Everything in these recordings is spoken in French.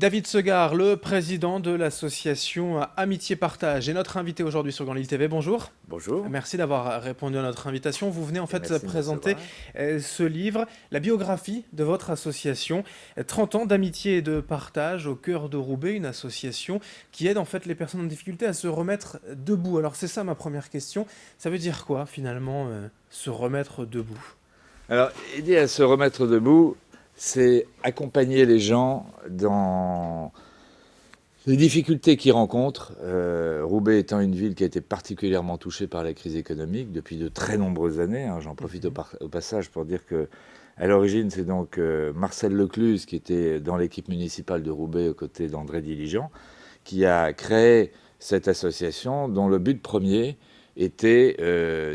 David Segard, le président de l'association Amitié Partage, est notre invité aujourd'hui sur Grand Lille TV. Bonjour. Bonjour, Merci d'avoir répondu à notre invitation. Vous venez en et fait merci de me présenter recevoir. ce livre, la biographie de votre association, 30 ans d'amitié et de partage au cœur de Roubaix, une association qui aide en fait les personnes en difficulté à se remettre debout. Alors c'est ça ma première question. Ça veut dire quoi finalement se remettre debout? Alors, aider à se remettre debout, c'est accompagner les gens dans les difficultés qu'ils rencontrent. Roubaix étant une ville qui a été particulièrement touchée par la crise économique depuis de très nombreuses années. J'en profite au passage pour dire que, à l'origine, c'est donc Marcel Lecluse, qui était dans l'équipe municipale de Roubaix aux côtés d'André Diligent, qui a créé cette association dont le but premier était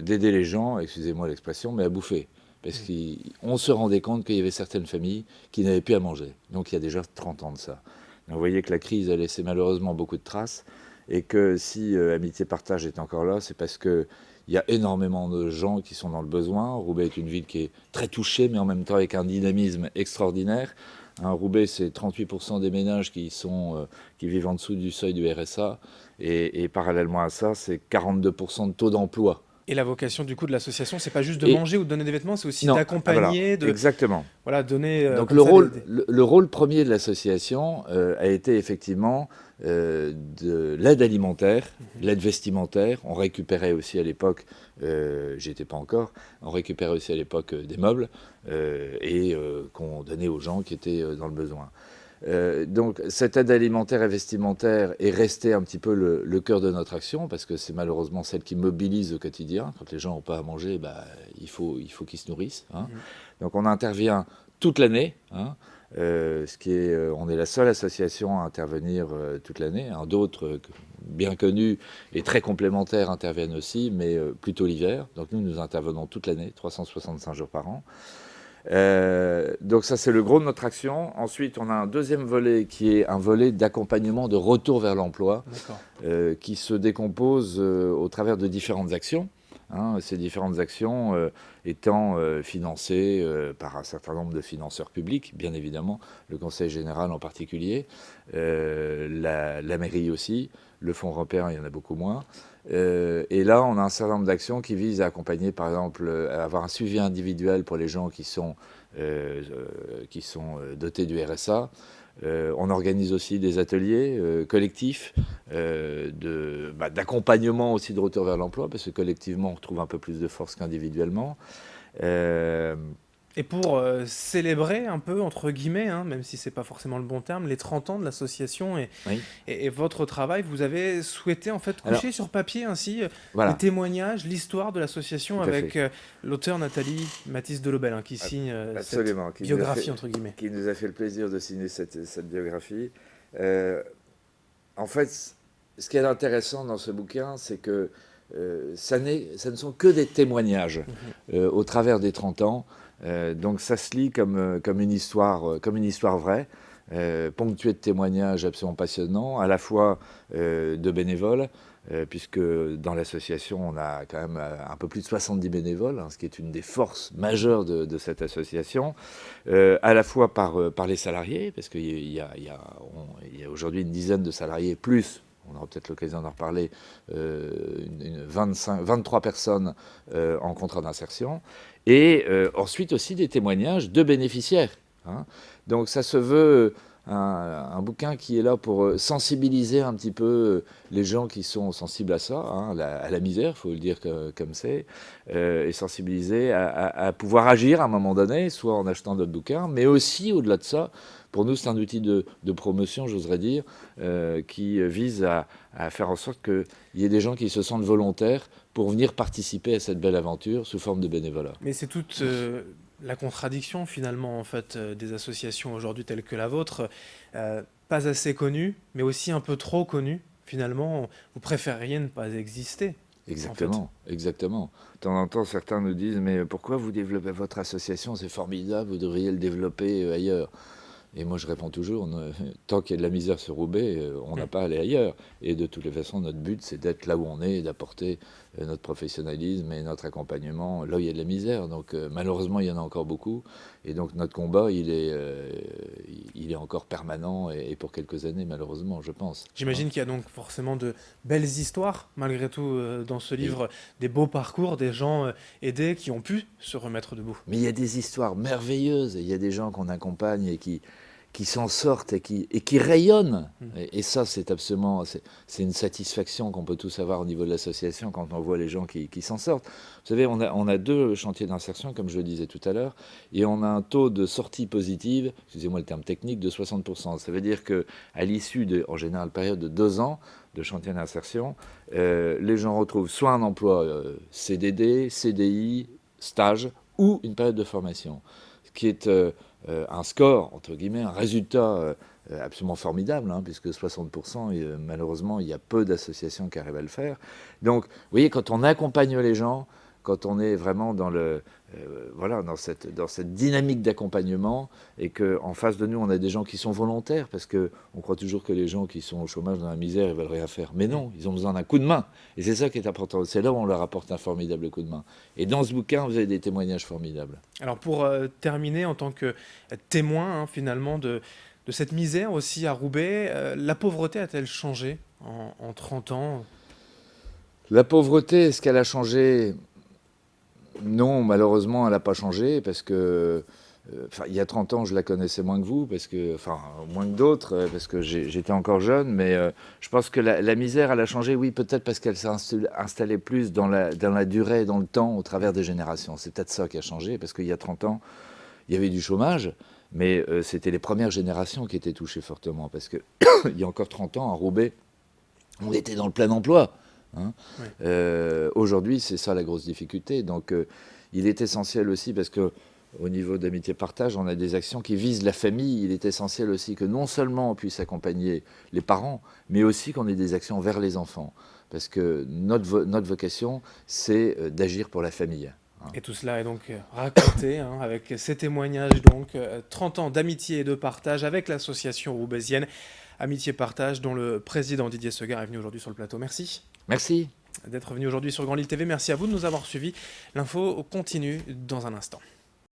d'aider les gens, excusez-moi l'expression, mais à bouffer. Parce qu'on se rendait compte qu'il y avait certaines familles qui n'avaient plus à manger. Donc il y a déjà 30 ans de ça. Donc, vous voyez que la crise a laissé malheureusement beaucoup de traces et que si Amitié Partage est encore là, c'est parce qu'il y a énormément de gens qui sont dans le besoin. Roubaix est une ville qui est très touchée, mais en même temps avec un dynamisme extraordinaire. Roubaix, c'est 38% des ménages qui vivent en dessous du seuil du RSA. Et parallèlement à ça, c'est 42% de taux d'emploi. Et la vocation du coup de l'association, c'est pas juste de Et manger ou de donner des vêtements, c'est aussi non, voilà, d'accompagner, de exactement. voilà, donner Donc comme ça des... le rôle premier de l'association a été effectivement de l'aide alimentaire, l'aide vestimentaire. On récupérait aussi à l'époque, j'y étais pas encore, on récupérait aussi à l'époque des meubles qu'on donnait aux gens qui étaient dans le besoin. Donc cette aide alimentaire et vestimentaire est restée un petit peu le cœur de notre action parce que c'est malheureusement celle qui mobilise au quotidien. Quand les gens n'ont pas à manger, il faut qu'ils se nourrissent. Donc on intervient toute l'année. On est la seule association à intervenir toute l'année. D'autres, bien connus et très complémentaires, interviennent aussi, mais plutôt l'hiver. Donc nous intervenons toute l'année, 365 jours par an. Donc ça, c'est le gros de notre action. Ensuite, on a un deuxième volet qui est un volet d'accompagnement de retour vers l'emploi qui se décompose au travers de différentes actions. Ces différentes actions étant financées par un certain nombre de financeurs publics, bien évidemment, le Conseil général en particulier, la mairie aussi, le Fonds européen, il y en a beaucoup moins. Et là, on a un certain nombre d'actions qui visent à accompagner, par exemple, à avoir un suivi individuel pour les gens qui sont dotés du RSA. On organise aussi des ateliers collectifs d'accompagnement aussi de retour vers l'emploi, parce que collectivement, on retrouve un peu plus de force qu'individuellement. Et pour célébrer un peu, entre guillemets, même si c'est pas forcément le bon terme, les 30 ans de l'association Oui. et votre travail, vous avez souhaité en fait Alors, coucher sur papier ainsi les voilà, témoignages, l'histoire de l'association tout à fait. avec l'autre Nathalie Mathis Delobel qui signe cette Absolument, biographie, entre guillemets. qui nous a fait le plaisir de signer cette biographie. Euh, En fait, ce qui est intéressant dans ce bouquin, c'est que ça ne sont que des témoignages au travers des 30 ans. Donc ça se lit comme une histoire vraie, ponctuée de témoignages absolument passionnants, à la fois de bénévoles, puisque dans l'association, on a quand même un peu plus de 70 bénévoles, ce qui est une des forces majeures de cette association, à la fois par les salariés, parce qu'il y a aujourd'hui une dizaine de salariés, plus, on aura peut-être l'occasion d'en reparler, 23 personnes en contrat d'insertion, et ensuite aussi des témoignages de bénéficiaires. Donc ça se veut un bouquin qui est là pour sensibiliser un petit peu les gens qui sont sensibles à ça, à la misère, il faut le dire comme c'est, et sensibiliser à pouvoir agir à un moment donné, soit en achetant d'autres bouquins, mais aussi au-delà de ça, pour nous c'est un outil de promotion, j'oserais dire, qui vise à faire en sorte qu'il y ait des gens qui se sentent volontaires pour venir participer à cette belle aventure sous forme de bénévolat. Mais c'est toute la contradiction finalement en fait des associations aujourd'hui telles que la vôtre, pas assez connues, mais aussi un peu trop connues. Finalement, vous préfériez ne pas exister, en fait. Exactement, exactement. De temps en temps, certains nous disent, mais pourquoi vous développez votre association? C'est formidable, vous devriez le développer ailleurs. Et moi, je réponds toujours, tant qu'il y a de la misère sur Roubaix, on n'a pas à aller ailleurs. Et de toutes les façons, notre but, c'est d'être là où on est et d'apporter notre professionnalisme et notre accompagnement là où il y a de la misère. Donc malheureusement, il y en a encore beaucoup. Et donc notre combat, il est encore permanent et pour quelques années, malheureusement, je pense. J'imagine qu'il y a donc forcément de belles histoires, malgré tout, dans ce Oui. livre, des beaux parcours, des gens aidés qui ont pu se remettre debout. Mais il y a des histoires merveilleuses. Il y a des gens qu'on accompagne et qui s'en sortent et qui rayonnent. Et ça, c'est absolument, c'est une satisfaction qu'on peut tous avoir au niveau de l'association quand on voit les gens qui s'en sortent. Vous savez, on a 2 chantiers d'insertion, comme je le disais tout à l'heure, et on a un taux de sortie positive, excusez-moi le terme technique, de 60%. Ça veut dire qu'à l'issue de, en général, période de 2 ans de chantier d'insertion, les gens retrouvent soit un emploi CDD, CDI, stage, ou une période de formation, ce qui est un score, entre guillemets, un résultat absolument formidable, hein, puisque 60%, malheureusement, il y a peu d'associations qui arrivent à le faire. Donc, vous voyez, quand on accompagne les gens, quand on est vraiment dans, voilà, dans cette dynamique d'accompagnement, et qu'en face de nous, on a des gens qui sont volontaires, parce qu'on croit toujours que les gens qui sont au chômage, dans la misère, ils veulent rien faire. Mais non, ils ont besoin d'un coup de main. Et c'est ça qui est important. C'est là où on leur apporte un formidable coup de main. Et dans ce bouquin, vous avez des témoignages formidables. Alors pour terminer, en tant que témoin, hein, finalement, de cette misère aussi à Roubaix, la pauvreté a-t-elle changé en 30 ans? La pauvreté, est-ce qu'elle a changé? Non, malheureusement, elle n'a pas changé parce que, il y a 30 ans, je la connaissais moins que vous, moins que d'autres, parce que j'étais encore jeune, mais je pense que la misère, elle a changé, oui, peut-être parce qu'elle s'est installée plus dans la durée, dans le temps, au travers des générations. C'est peut-être ça qui a changé, parce qu'il y a 30 ans, il y avait du chômage, mais c'était les premières générations qui étaient touchées fortement, parce que il y a encore 30 ans, à Roubaix, on était dans le plein emploi. Hein. Oui. Aujourd'hui, c'est ça la grosse difficulté. Donc, il est essentiel aussi, parce que au niveau d'Amitié Partage, on a des actions qui visent la famille. Il est essentiel aussi que non seulement on puisse accompagner les parents, mais aussi qu'on ait des actions vers les enfants. Parce que notre vocation, c'est d'agir pour la famille. Hein. Et tout cela est donc raconté hein, avec ces témoignages, donc 30 ans d'amitié et de partage avec l'association roubaisienne Amitié Partage, dont le président Didier Segar est venu aujourd'hui sur le plateau. Merci. Merci. D'être venu aujourd'hui sur Grand Lille TV. Merci à vous de nous avoir suivis. L'info continue dans un instant.